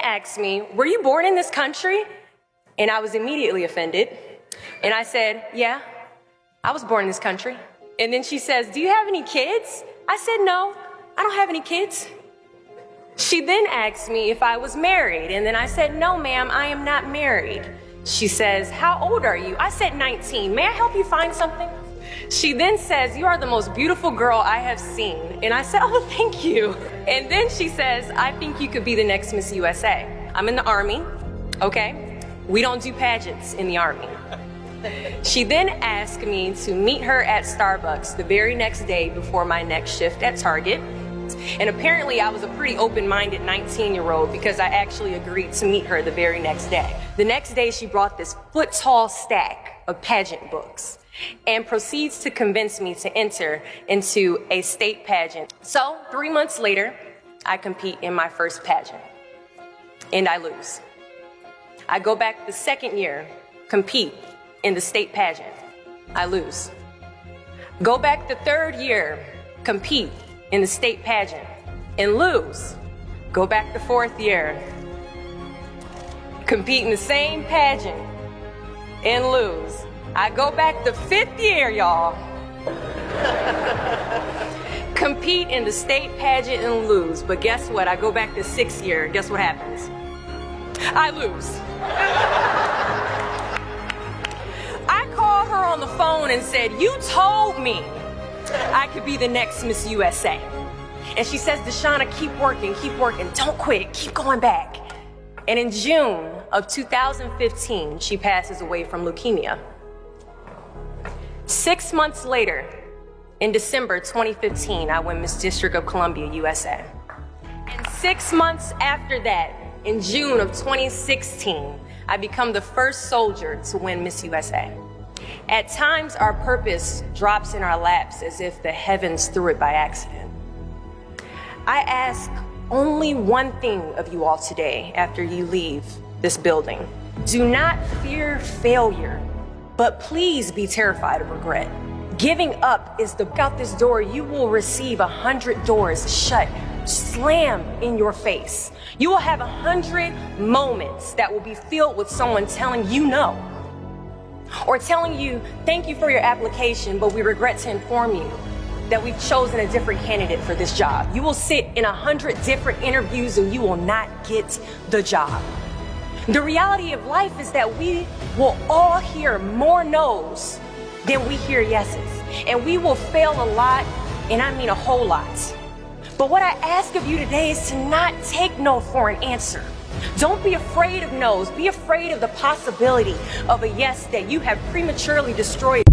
asked me, were you born in this country? And I was immediately offended. And I said, yeah, I was born in this country. And then she says, do you have any kids? I said, no, I don't have any kids. She then asked me if I was married. And then I said, no, ma'am, I am not married. She says, how old are you? I said, 19. May I help you find something? She then says, you are the most beautiful girl I have seen. And I said, oh, thank you. And then she says, I think you could be the next Miss USA. I'm in the Army, okay? We don't do pageants in the Army. She then asked me to meet her at Starbucks the very next day before my next shift at Target. And apparently I was a pretty open-minded 19-year-old because I actually agreed to meet her the very next day. The next day she brought this foot-tall stack of pageant books and proceeds to convince me to enter into a state pageant. So 3 months later, I compete in my first pageant and I lose. I go back the second year, compete in the state pageant. I lose. Go back the third year, compete in the state pageant and lose. Go back the fourth year, compete in the same pageant and lose. I go back the fifth year, y'all. Compete in the state pageant and lose. But guess what? I go back the sixth year. Guess what happens? I lose. I called her on the phone and said, you told me I could be the next Miss USA. And she says, Deshauna, keep working, don't quit, keep going back. And in June of 2015, she passes away from leukemia. 6 months later, in December 2015, I win Miss District of Columbia, USA. And 6 months after that, in June of 2016, I become the first soldier to win Miss USA. At times, our purpose drops in our laps as if the heavens threw it by accident. I ask only one thing of you all today after you leave this building. Do not fear failure, but please be terrified of regret. Giving up is out this door, you will receive 100 doors shut, slam in your face. You will have 100 moments that will be filled with someone telling you no. Or telling you, thank you for your application, but we regret to inform you that we've chosen a different candidate for this job. You will sit in 100 different interviews and you will not get the job. The reality of life is that we will all hear more no's than we hear yeses. And we will fail a lot, and I mean a whole lot. But what I ask of you today is to not take no for an answer. Don't be afraid of no's. Be afraid of the possibility of a yes that you have prematurely destroyed